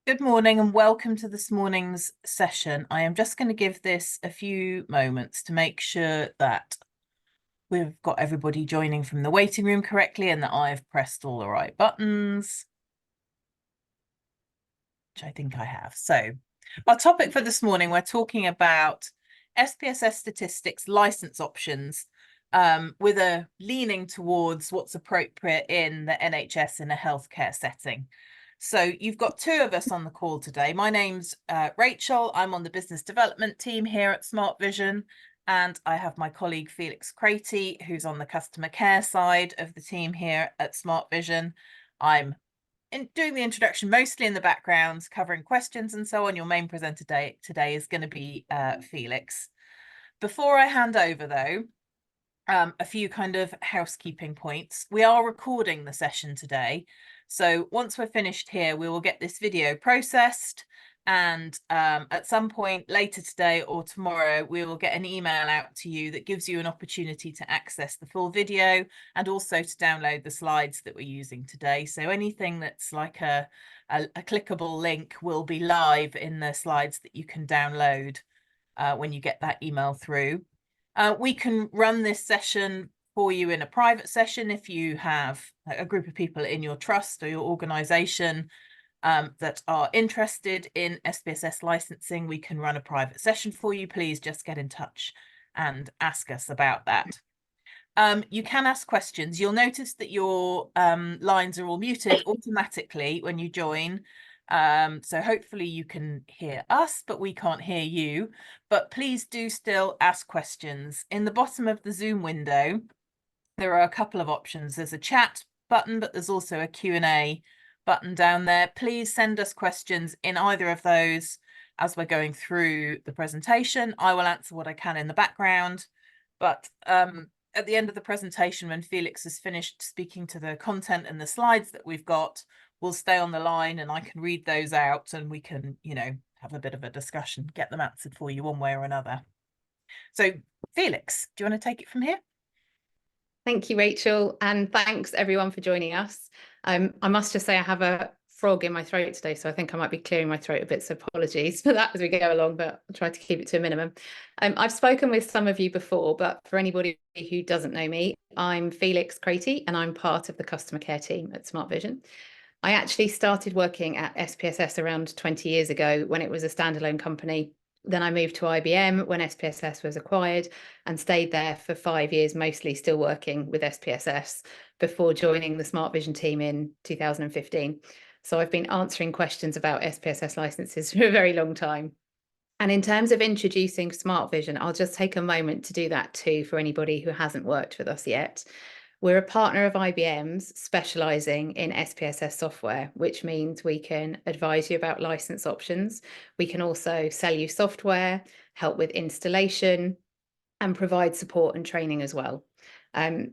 Good morning and welcome to this morning's session. I am just going to give this a few moments to make sure that we've got everybody joining from the waiting room correctly and that I've pressed all the right buttons, which I think I have. So our topic for this morning, we're talking about SPSS Statistics license options with a leaning towards what's appropriate in the NHS in a healthcare setting. So you've got two of us on the call today. My name's Rachel. I'm on the business development team here at Smart Vision, and I have my colleague Felix Cratey, who's on the customer care side of the team here at Smart Vision. I'm doing the introduction mostly in the background, covering questions and so on. Your main presenter today is going to be Felix. Before I hand over, though, a few kind of housekeeping points. We are recording the session today. So once we're finished here, we will get this video processed. And at some point later today or tomorrow, we will get an email out to you that gives you an opportunity to access the full video and also to download the slides that we're using today. So anything that's like a clickable link will be live in the slides that you can download when you get that email through. We can run this session for you in a private session if you have a group of people in your trust or your organisation that are interested in SPSS licensing. We can run a private session for you. Please just get in touch and ask us about that. You can ask questions. You'll notice that your lines are all muted automatically when you join. So hopefully you can hear us, but we can't hear you. But please do still ask questions. In the bottom of the Zoom window, there are a couple of options. There's a chat button, but there's also a Q&A button down there. Please send us questions in either of those as we're going through the presentation. I will answer what I can in the background, but at the end of the presentation, when Felix has finished speaking to the content and the slides that we've got, we'll stay on the line and I can read those out and we can, have a bit of a discussion, get them answered for you one way or another. So Felix, do you want to take it from here? Thank you, Rachel, and thanks everyone for joining us. I must just say I have a frog in my throat today, so I think I might be clearing my throat a bit, so apologies for that as we go along, but I'll try to keep it to a minimum. I've spoken with some of you before, but for anybody who doesn't know me, I'm Felix Cratey and I'm part of the customer care team at Smart Vision. I actually started working at SPSS around 20 years ago when it was a standalone company. Then I moved to IBM when SPSS was acquired and stayed there for 5 years, mostly still working with SPSS before joining the Smart Vision team in 2015. So I've been answering questions about SPSS licenses for a very long time. And in terms of introducing Smart Vision, I'll just take a moment to do that too for anybody who hasn't worked with us yet. We're a partner of IBM's specialising in SPSS software, which means we can advise you about license options. We can also sell you software, help with installation, and provide support and training as well.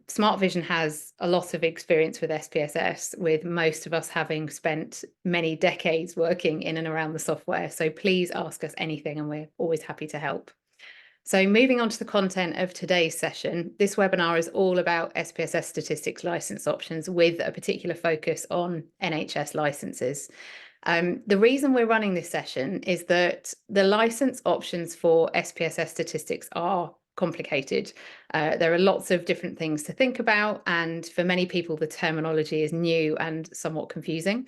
Smart Vision has a lot of experience with SPSS, with most of us having spent many decades working in and around the software. So please ask us anything and we're always happy to help. So moving on to the content of today's session, this webinar is all about SPSS Statistics license options with a particular focus on NHS licenses. The reason we're running this session is that the license options for SPSS Statistics are complicated. There are lots of different things to think about, and for many people, the terminology is new and somewhat confusing.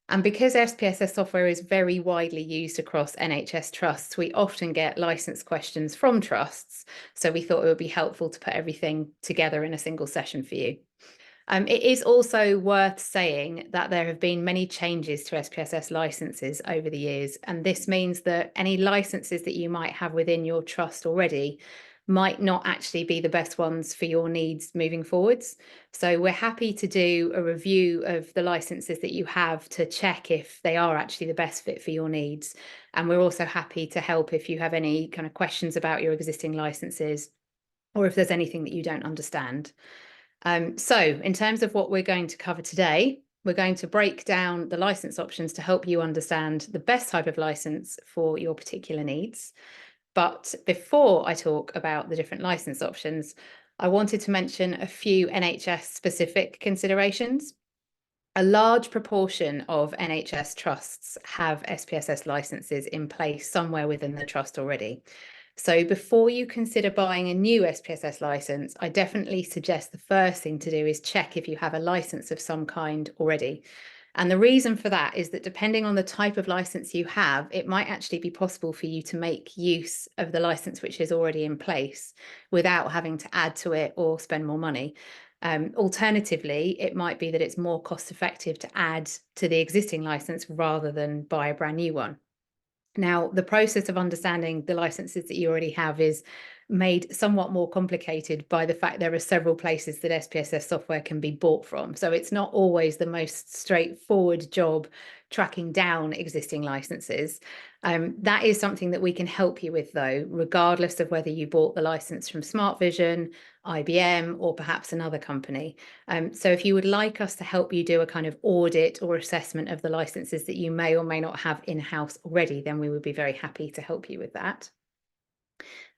And because SPSS software is very widely used across NHS trusts, we often get license questions from trusts. So we thought it would be helpful to put everything together in a single session for you. It is also worth saying that there have been many changes to SPSS licenses over the years, and this means that any licenses that you might have within your trust already might not actually be the best ones for your needs moving forwards. So we're happy to do a review of the licenses that you have to check if they are actually the best fit for your needs. And we're also happy to help if you have any kind of questions about your existing licenses or if there's anything that you don't understand. So in terms of what we're going to cover today, we're going to break down the license options to help you understand the best type of license for your particular needs. But before I talk about the different license options, I wanted to mention a few NHS specific considerations. A large proportion of NHS trusts have SPSS licenses in place somewhere within the trust already. So before you consider buying a new SPSS license, I definitely suggest the first thing to do is check if you have a license of some kind already. And the reason for that is that depending on the type of license you have, it might actually be possible for you to make use of the license which is already in place without having to add to it or spend more money. Alternatively, it might be that it's more cost effective to add to the existing license rather than buy a brand new one. Now, the process of understanding the licenses that you already have is made somewhat more complicated by the fact there are several places that SPSS software can be bought from. So it's not always the most straightforward job tracking down existing licenses. That is something that we can help you with, though, regardless of whether you bought the license from Smart Vision, IBM, or perhaps another company. So if you would like us to help you do a kind of audit or assessment of the licenses that you may or may not have in-house already, then we would be very happy to help you with that.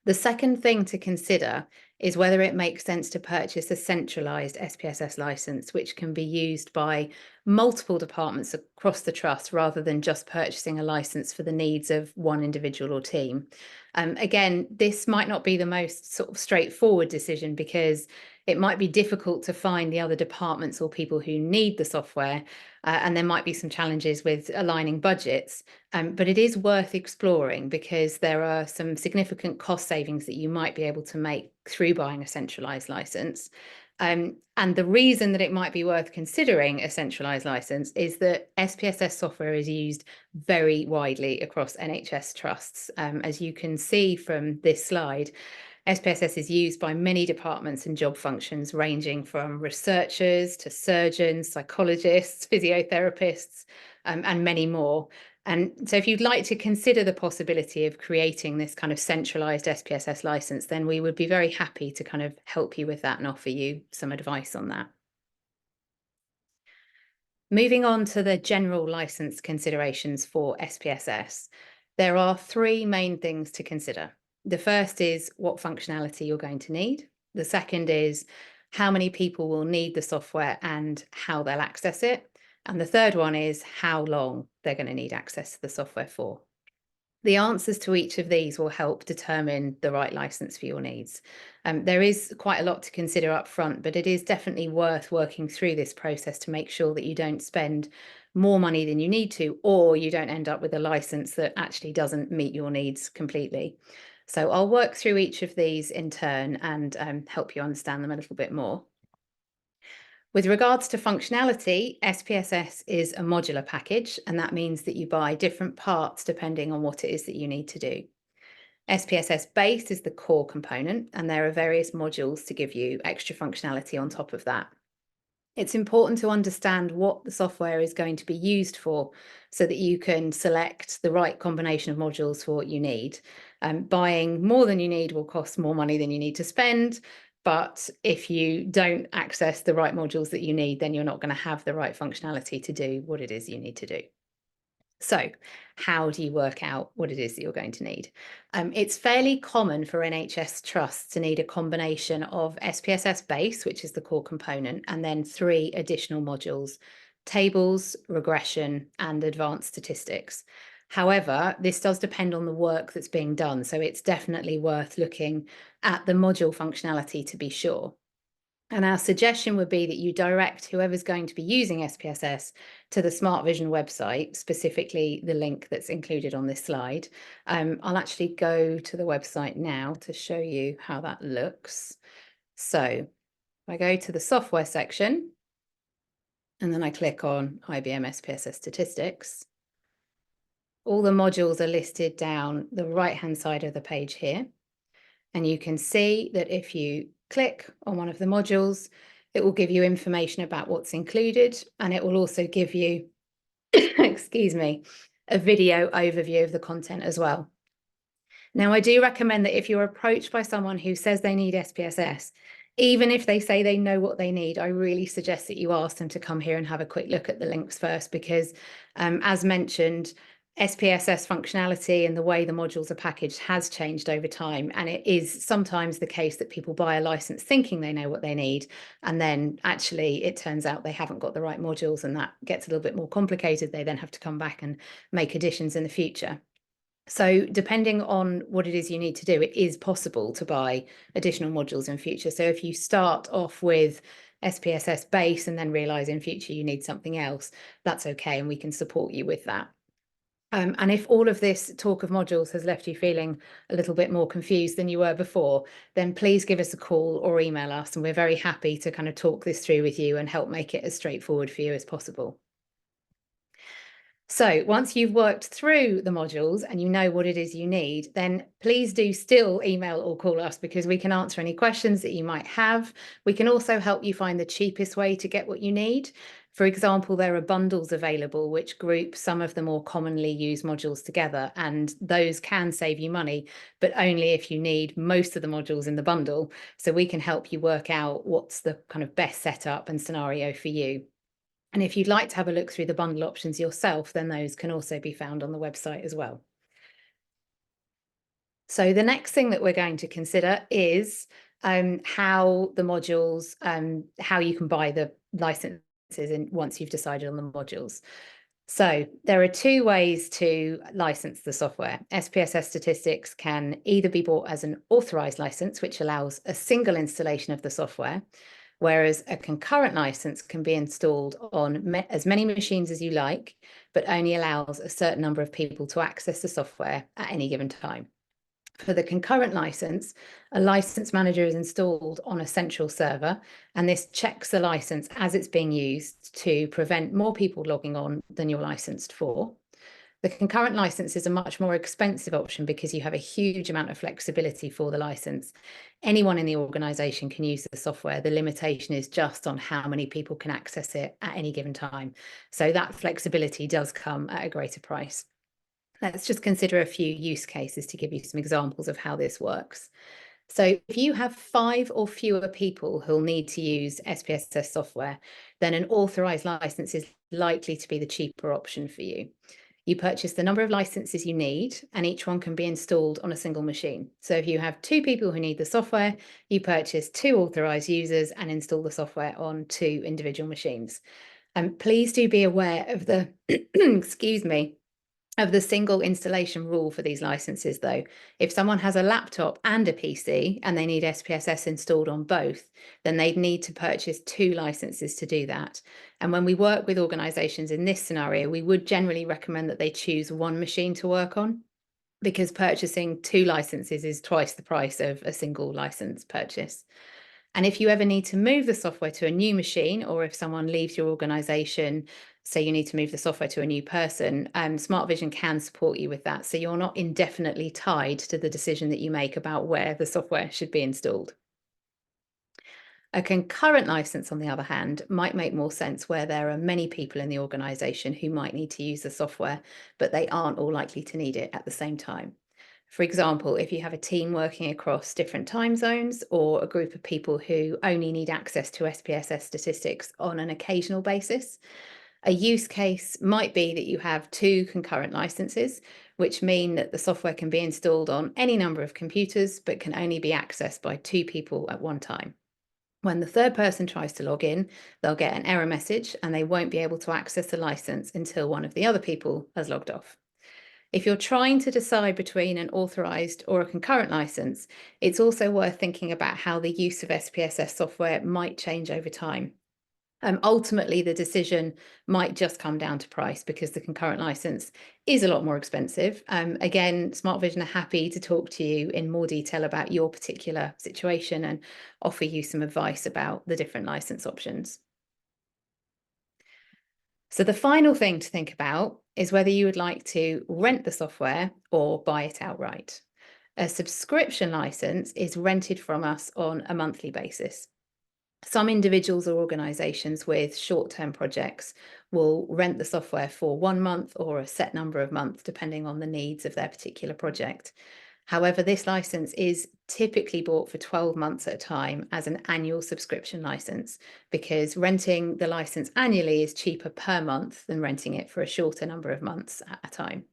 The second thing to consider is whether it makes sense to purchase a centralised SPSS licence, which can be used by multiple departments across the trust rather than just purchasing a licence for the needs of one individual or team. Again, this might not be the most sort of straightforward decision because it might be difficult to find the other departments or people who need the software, and there might be some challenges with aligning budgets. But it is worth exploring because there are some significant cost savings that you might be able to make through buying a centralised licence. And the reason that it might be worth considering a centralised licence is that SPSS software is used very widely across NHS trusts. As you can see from this slide, SPSS is used by many departments and job functions ranging from researchers to surgeons, psychologists, physiotherapists, and many more. And so if you'd like to consider the possibility of creating this kind of centralised SPSS licence, then we would be very happy to kind of help you with that and offer you some advice on that. Moving on to the general licence considerations for SPSS, there are three main things to consider. The first is what functionality you're going to need. The second is how many people will need the software and how they'll access it. And the third one is how long they're going to need access to the software for. The answers to each of these will help determine the right license for your needs. There is quite a lot to consider up front, but it is definitely worth working through this process to make sure that you don't spend more money than you need to, or you don't end up with a license that actually doesn't meet your needs completely. So I'll work through each of these in turn and help you understand them a little bit more. With regards to functionality, SPSS is a modular package, and that means that you buy different parts depending on what it is that you need to do. SPSS Base is the core component, and there are various modules to give you extra functionality on top of that. It's important to understand what the software is going to be used for so that you can select the right combination of modules for what you need. Buying more than you need will cost more money than you need to spend. But if you don't access the right modules that you need, then you're not going to have the right functionality to do what it is you need to do. So how do you work out what it is that you're going to need? It's fairly common for NHS trusts to need a combination of SPSS Base, which is the core component, and then 3 additional modules: tables, regression, and advanced statistics. However, this does depend on the work that's being done, so it's definitely worth looking at the module functionality to be sure. And our suggestion would be that you direct whoever's going to be using SPSS to the Smart Vision website, specifically the link that's included on this slide. I'll actually go to the website now to show you how that looks. So if I go to the software section, and then I click on IBM SPSS Statistics, all the modules are listed down the right-hand side of the page here. And you can see that if you click on one of the modules, it will give you information about what's included, and it will also give you, excuse me, a video overview of the content as well. Now, I do recommend that if you're approached by someone who says they need SPSS, even if they say they know what they need, I really suggest that you ask them to come here and have a quick look at the links first, because as mentioned, SPSS functionality and the way the modules are packaged has changed over time, and it is sometimes the case that people buy a license thinking they know what they need, and then actually it turns out they haven't got the right modules, and that gets a little bit more complicated. They then have to come back and make additions in the future. So depending on what it is you need to do, it is possible to buy additional modules in future. So if you start off with SPSS base and then realize in future you need something else, that's okay, and we can support you with that. And if all of this talk of modules has left you feeling a little bit more confused than you were before, then please give us a call or email us, and we're very happy to kind of talk this through with you and help make it as straightforward for you as possible. So once you've worked through the modules and you know what it is you need, then please do still email or call us, because we can answer any questions that you might have. We can also help you find the cheapest way to get what you need. For example, there are bundles available which group some of the more commonly used modules together, and those can save you money, but only if you need most of the modules in the bundle. So we can help you work out what's the kind of best setup and scenario for you. And if you'd like to have a look through the bundle options yourself, then those can also be found on the website as well. So the next thing that we're going to consider is how the modules, how you can buy the licenses once you've decided on the modules. So there are two ways to license the software. SPSS Statistics can either be bought as an authorized license, which allows a single installation of the software, whereas a concurrent license can be installed on as many machines as you like, but only allows a certain number of people to access the software at any given time. For the concurrent license, a license manager is installed on a central server, and this checks the license as it's being used to prevent more people logging on than you're licensed for. The concurrent license is a much more expensive option because you have a huge amount of flexibility for the license. Anyone in the organization can use the software. The limitation is just on how many people can access it at any given time. So that flexibility does come at a greater price. Let's just consider a few use cases to give you some examples of how this works. So if you have 5 or fewer people who'll need to use SPSS software, then an authorized license is likely to be the cheaper option for you. You purchase the number of licenses you need, and each one can be installed on a single machine. So if you have 2 people who need the software, you purchase 2 authorized users and install the software on 2 individual machines. And please do be aware of the, excuse me, of the single installation rule for these licenses, though. If someone has a laptop and a PC and they need SPSS installed on both, then they'd need to purchase 2 licenses to do that. And when we work with organizations in this scenario, we would generally recommend that they choose 1 machine to work on, because purchasing 2 licenses is twice the price of a single license purchase. And if you ever need to move the software to a new machine, or if someone leaves your organization, say you need to move the software to a new person, Smart Vision can support you with that. So you're not indefinitely tied to the decision that you make about where the software should be installed. A concurrent license, on the other hand, might make more sense where there are many people in the organization who might need to use the software, but they aren't all likely to need it at the same time. For example, if you have a team working across different time zones, or a group of people who only need access to SPSS Statistics on an occasional basis, a use case might be that you have 2 concurrent licenses, which mean that the software can be installed on any number of computers, but can only be accessed by 2 people at one time. When the third person tries to log in, they'll get an error message and they won't be able to access the license until one of the other people has logged off. If you're trying to decide between an authorized or a concurrent license, it's also worth thinking about how the use of SPSS software might change over time. Ultimately, the decision might just come down to price, because the concurrent license is a lot more expensive. Again, Smart Vision are happy to talk to you in more detail about your particular situation and offer you some advice about the different license options. So the final thing to think about is whether you would like to rent the software or buy it outright. A subscription license is rented from us on a monthly basis. Some individuals or organizations with short-term projects will rent the software for 1 month or a set number of months, depending on the needs of their particular project. However, this license is typically bought for 12 months at a time as an annual subscription license, because renting the license annually is cheaper per month than renting it for a shorter number of months at a time.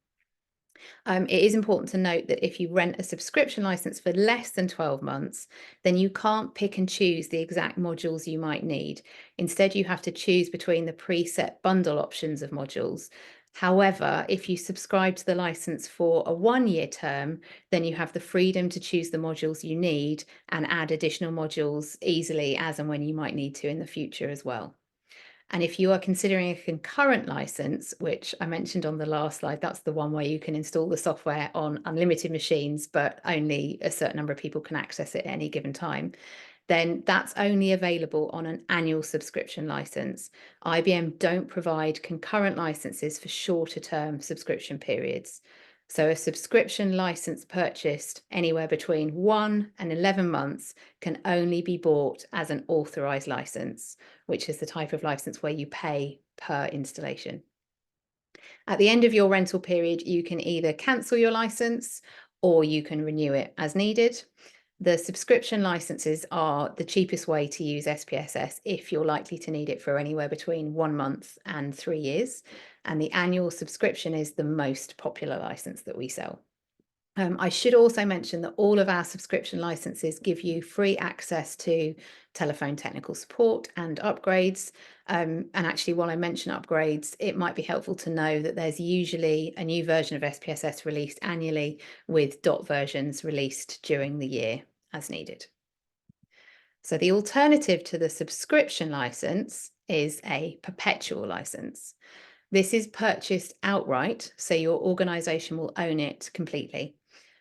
It is important to note that if you rent a subscription license for less than 12 months, then you can't pick and choose the exact modules you might need. Instead, you have to choose between the preset bundle options of modules. However, if you subscribe to the license for a 1-year term, then you have the freedom to choose the modules you need and add additional modules easily as and when you might need to in the future as well. And if you are considering a concurrent license, which I mentioned on the last slide, that's the one where you can install the software on unlimited machines, but only a certain number of people can access it at any given time, then that's only available on an annual subscription license. IBM don't provide concurrent licenses for shorter term subscription periods. So a subscription license purchased anywhere between 1 and 11 months can only be bought as an authorized license, which is the type of license where you pay per installation. At the end of your rental period, you can either cancel your license or you can renew it as needed. The subscription licenses are the cheapest way to use SPSS if you're likely to need it for anywhere between 1 month and 3 years. And the annual subscription is the most popular license that we sell. I should also mention that all of our subscription licenses give you free access to telephone technical support and upgrades. And actually, while I mention upgrades, it might be helpful to know that there's usually a new version of SPSS released annually with dot versions released during the year as needed. So the alternative to the subscription license is a perpetual license. This is purchased outright, so your organisation will own it completely.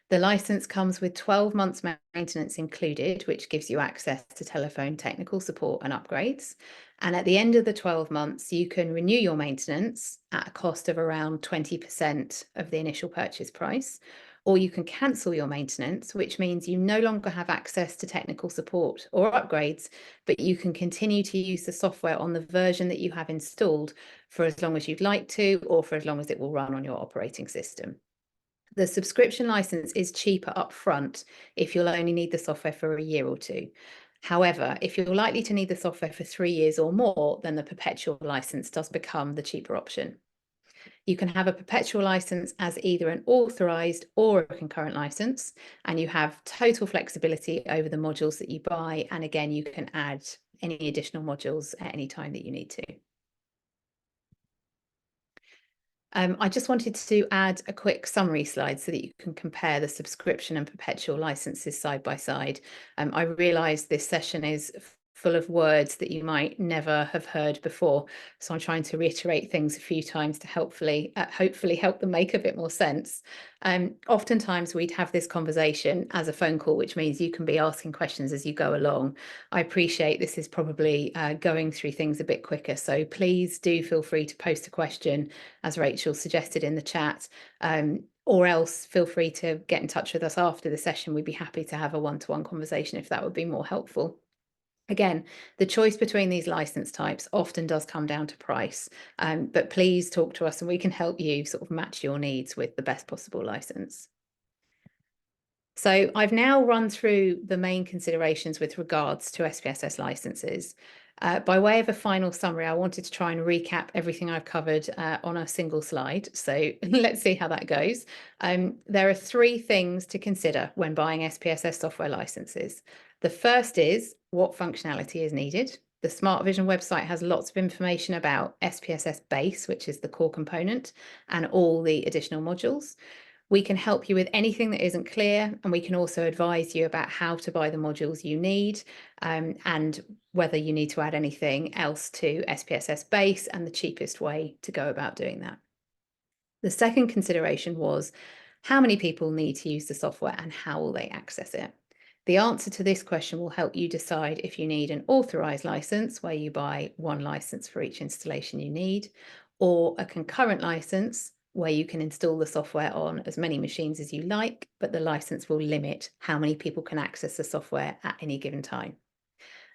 The license comes with 12 months maintenance included, which gives you access to telephone technical support and upgrades. And at the end of the 12 months, you can renew your maintenance at a cost of around 20% of the initial purchase price, or you can cancel your maintenance, which means you no longer have access to technical support or upgrades, but you can continue to use the software on the version that you have installed for as long as you'd like to, or for as long as it will run on your operating system. The subscription license is cheaper upfront if you'll only need the software for a year or two. However, if you're likely to need the software for 3 years or more, then the perpetual license does become the cheaper option. You can have a perpetual license as either an authorized or a concurrent license, and you have total flexibility over the modules that you buy. And again, you can add any additional modules at any time that you need to. I just wanted to add a quick summary slide so that you can compare the subscription and perpetual licenses side by side. I realise this session is full of words that you might never have heard before, so I'm trying to reiterate things a few times to hopefully help them make a bit more sense. Oftentimes we'd have this conversation as a phone call, which means you can be asking questions as you go along. I appreciate this is probably going through things a bit quicker, so please do feel free to post a question, as Rachel suggested in the chat, or else feel free to get in touch with us after the session. We'd be happy to have a one-to-one conversation if that would be more helpful. Again, the choice between these license types often does come down to price, but please talk to us and we can help you sort of match your needs with the best possible license. So I've now run through the main considerations with regards to SPSS licenses. By way of a final summary, I wanted to try and recap everything I've covered on a single slide. So let's see how that goes. There are 3 things to consider when buying SPSS software licenses. The first is what functionality is needed. The Smart Vision website has lots of information about SPSS Base, which is the core component, and all the additional modules. We can help you with anything that isn't clear, and we can also advise you about how to buy the modules you need, and whether you need to add anything else to SPSS Base and the cheapest way to go about doing that. The second consideration was how many people need to use the software and how will they access it? The answer to this question will help you decide if you need an authorized license, where you buy 1 license for each installation you need, or a concurrent license, where you can install the software on as many machines as you like, but the license will limit how many people can access the software at any given time.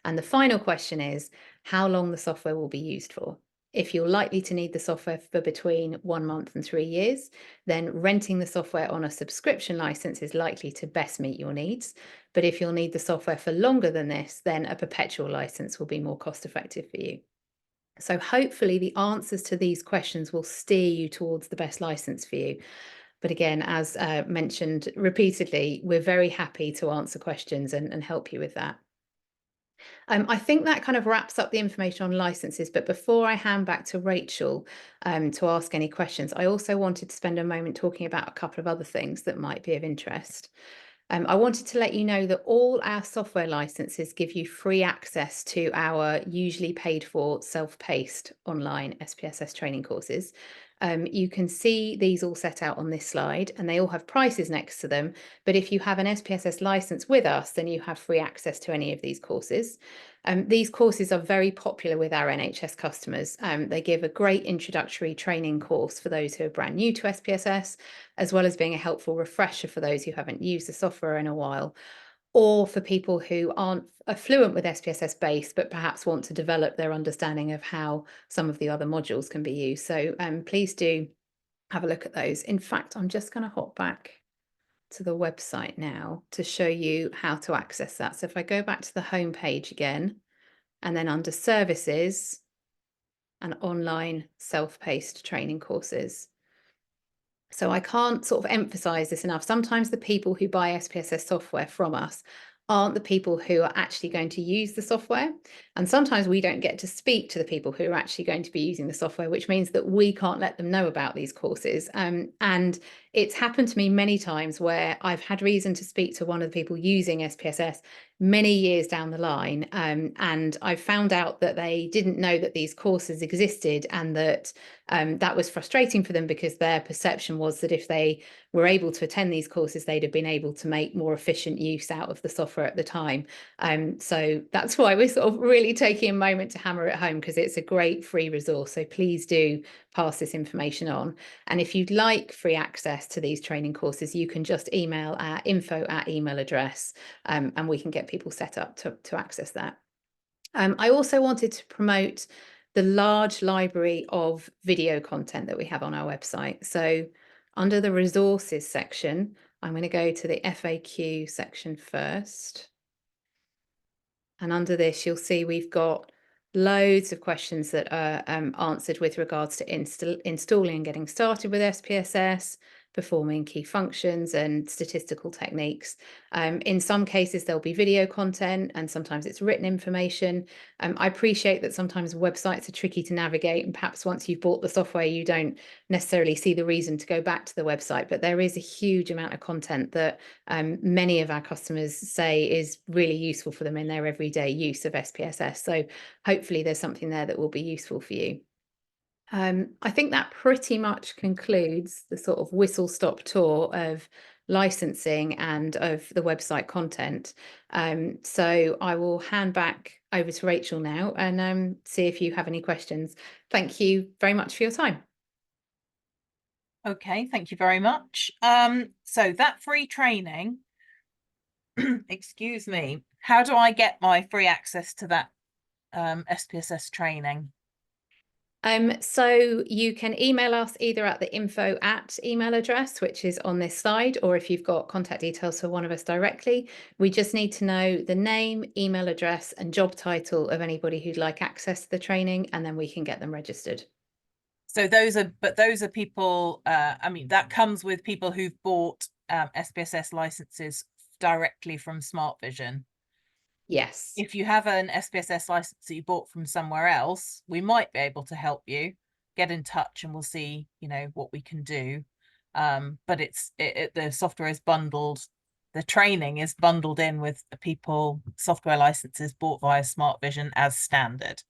And the final question is how long the software will be used for. If you're likely to need the software for between 1 month and 3 years, then renting the software on a subscription license is likely to best meet your needs. But if you'll need the software for longer than this, then a perpetual license will be more cost effective for you. So hopefully the answers to these questions will steer you towards the best license for you. But again, as mentioned repeatedly, we're very happy to answer questions and help you with that. I think that kind of wraps up the information on licenses. But before I hand back to Rachel to ask any questions, I also wanted to spend a moment talking about a couple of other things that might be of interest. I wanted to let you know that all our software licenses give you free access to our usually paid for self-paced online SPSS training courses. You can see these all set out on this slide, and they all have prices next to them. But if you have an SPSS license with us, then you have free access to any of these courses. These courses are very popular with our NHS customers. They give a great introductory training course for those who are brand new to SPSS, as well as being a helpful refresher for those who haven't used the software in a while, or for people who aren't fluent with SPSS base, but perhaps want to develop their understanding of how some of the other modules can be used. So please do have a look at those. In fact, I'm just going to hop back to the website now to show you how to access that. So if I go back to the home page again, and then under services and online self-paced training courses. So I can't sort of emphasize this enough. Sometimes the people who buy SPSS software from us aren't the people who are actually going to use the software. And sometimes we don't get to speak to the people who are actually going to be using the software, which means that we can't let them know about these courses. And it's happened to me many times where I've had reason to speak to one of the people using SPSS many years down the line. And I found out that they didn't know that these courses existed, and that that was frustrating for them because their perception was that if they were able to attend these courses, they'd have been able to make more efficient use out of the software at the time. So that's why we're sort of really taking a moment to hammer it home, because it's a great free resource. So please do pass this information on. And if you'd like free access to these training courses, you can just email our info@email address, and we can get people set up to access that. I also wanted to promote the large library of video content that we have on our website. So under the resources section, I'm going to go to the FAQ section first. And under this, you'll see we've got loads of questions that are answered with regards to installing and getting started with SPSS, performing key functions and statistical techniques. In some cases, there'll be video content, and sometimes it's written information. I appreciate that sometimes websites are tricky to navigate, and perhaps once you've bought the software, you don't necessarily see the reason to go back to the website, but there is a huge amount of content that many of our customers say is really useful for them in their everyday use of SPSS. So hopefully there's something there that will be useful for you. I think that pretty much concludes the sort of whistle-stop tour of licensing and of the website content. So I will hand back over to Rachel now and see if you have any questions. Thank you very much for your time. Okay, thank you very much. So that free training, excuse me, how do I get my free access to that SPSS training? So you can email us either at the info@email address, which is on this slide, or if you've got contact details for one of us directly. We just need to know the name, email address, and job title of anybody who'd like access to the training, and then we can get them registered. So those are people, I mean, that comes with people who've bought SPSS licenses directly from Smart Vision. Yes. If you have an SPSS license that you bought from somewhere else, we might be able to help you. Get in touch and we'll see, what we can do. But the software is bundled, the training is bundled in with the people software licenses bought via Smart Vision as standard.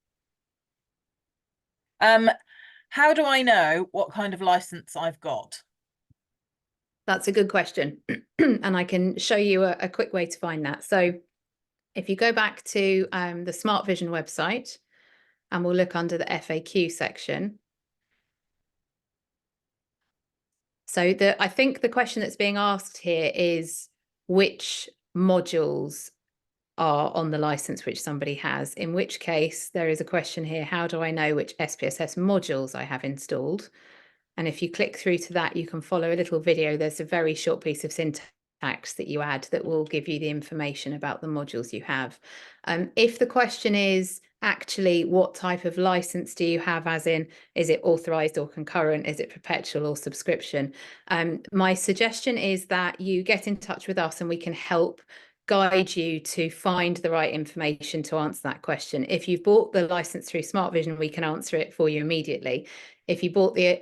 How do I know what kind of license I've got? That's a good question. And I can show you a quick way to find that. So if you go back to the Smart Vision website, and we'll look under the FAQ section. So I think the question that's being asked here is which modules are on the license which somebody has, in which case there is a question here, how do I know which SPSS modules I have installed? And if you click through to that, you can follow a little video. There's a very short piece of syntax syntax that you add that will give you the information about the modules you have. If the question is actually what type of license do you have, as in, is it authorized or concurrent, is it perpetual or subscription, my suggestion is that you get in touch with us and we can help guide you to find the right information to answer that question. If you've bought the license through Smart Vision, we can answer it for you immediately. If you bought the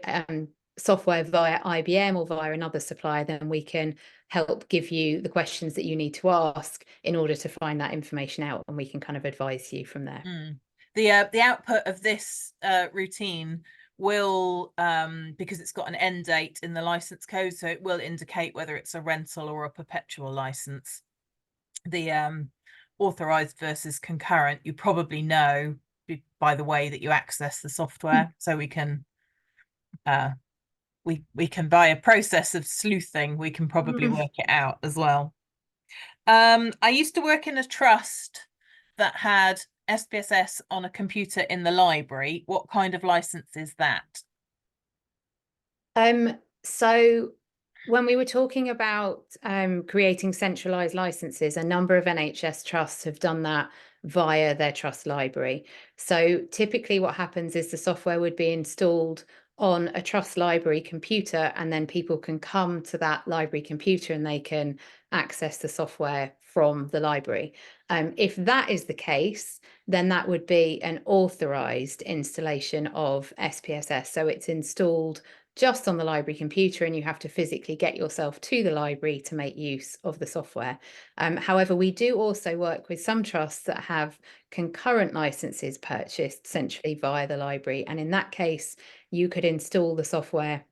software via IBM or via another supplier, then we can help give you the questions that you need to ask in order to find that information out, and we can kind of advise you from there. The output of this routine will, because it's got an end date in the license code, so it will indicate whether it's a rental or a perpetual license. The authorized versus concurrent, you probably know by the way that you access the software. So we can we can, by a process of sleuthing, we can probably work it out as well. I used to work in a trust that had SPSS on a computer in the library. What kind of license is that? So when we were talking about creating centralized licenses, a number of NHS trusts have done that via their trust library. So typically what happens is the software would be installed on a trust library computer, and then people can come to that library computer and they can access the software from the library. If that is the case, then that would be an authorized installation of SPSS. So it's installed just on the library computer, and you have to physically get yourself to the library to make use of the software. However, we do also work with some trusts that have concurrent licenses purchased centrally via the library. And in that case, you could install the software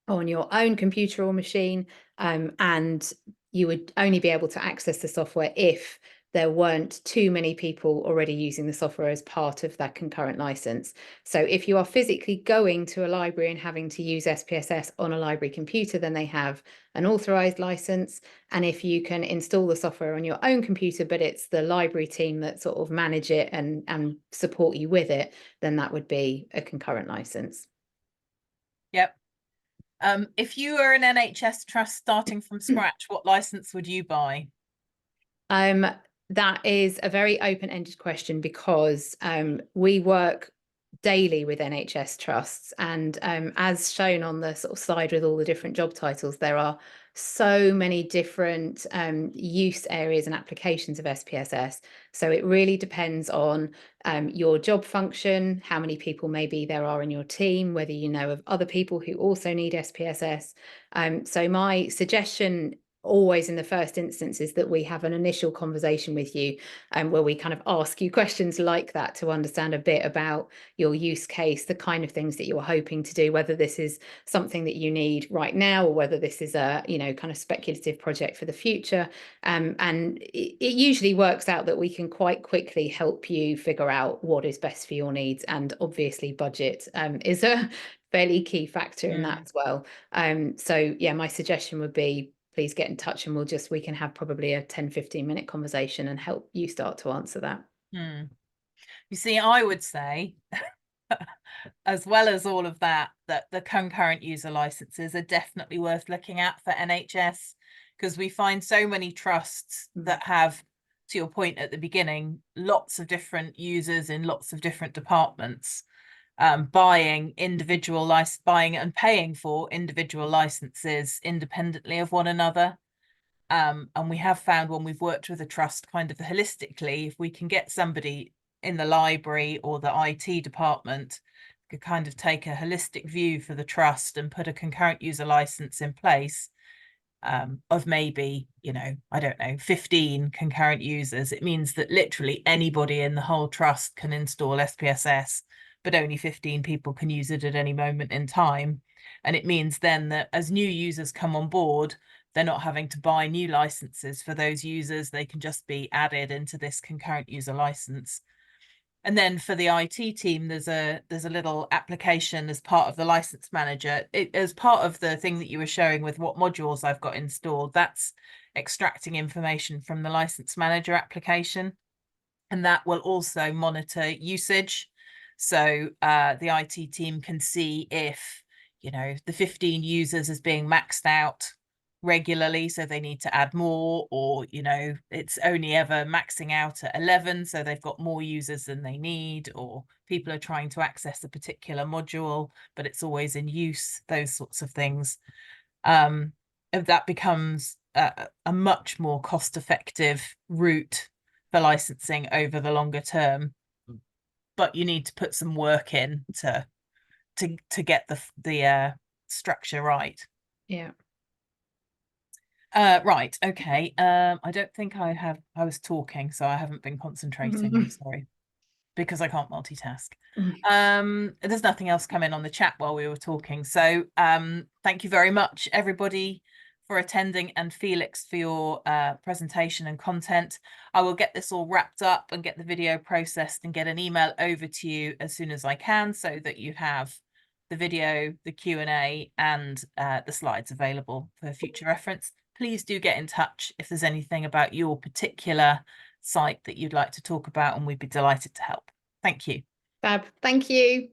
on your own computer or machine, and you would only be able to access the software if there weren't too many people already using the software as part of that concurrent license. So if you are physically going to a library and having to use SPSS on a library computer, then they have an authorized license. And if you can install the software on your own computer, but it's the library team that sort of manage it and support you with it, then that would be a concurrent license. Yep. If you were an NHS trust starting from scratch, what license would you buy? That is a very open-ended question, because we work daily with NHS trusts, and as shown on the sort of slide with all the different job titles, there are so many different use areas and applications of SPSS. So it really depends on your job function, how many people maybe there are in your team, whether you know of other people who also need SPSS. So my suggestion always in the first instance is that we have an initial conversation with you, where we kind of ask you questions like that to understand a bit about your use case, the kind of things that you're hoping to do, whether this is something that you need right now or whether this is a kind of speculative project for the future. And it usually works out that we can quite quickly help you figure out what is best for your needs, and obviously budget is a fairly key factor in that as well. So yeah, my suggestion would be, please get in touch and we can have probably a 10-15 minute conversation and help you start to answer that. You see, I would say, as well as all of that, that the concurrent user licenses are definitely worth looking at for NHS, because we find so many trusts that have, to your point at the beginning, lots of different users in lots of different departments, buying and paying for individual licenses independently of one another. And we have found, when we've worked with a trust kind of holistically, if we can get somebody in the library or the IT department could kind of take a holistic view for the trust and put a concurrent user license in place, of maybe, I don't know, 15 concurrent users, it means that literally anybody in the whole trust can install SPSS, but only 15 people can use it at any moment in time. And it means then that as new users come on board, they're not having to buy new licenses for those users. They can just be added into this concurrent user license. And then for the IT team, there's a little application as part of the license manager. As part of the thing that you were showing with what modules I've got installed, that's extracting information from the license manager application. And that will also monitor usage. So the IT team can see if, the 15 users is being maxed out, regularly, so they need to add more, or it's only ever maxing out at 11, so they've got more users than they need, or people are trying to access a particular module but it's always in use, those sorts of things. If that becomes a much more cost-effective route for licensing over the longer term, but you need to put some work in to get the structure right. Yeah. Right, okay. I don't think I was talking, so I haven't been concentrating. I'm sorry, because I can't multitask. There's nothing else come in on the chat while we were talking. So thank you very much, everybody, for attending, and Felix for your presentation and content. I will get this all wrapped up and get the video processed and get an email over to you as soon as I can, so that you have the video, the Q&A, and the slides available for future reference. Please do get in touch if there's anything about your particular site that you'd like to talk about, and we'd be delighted to help. Thank you. Fab. Thank you.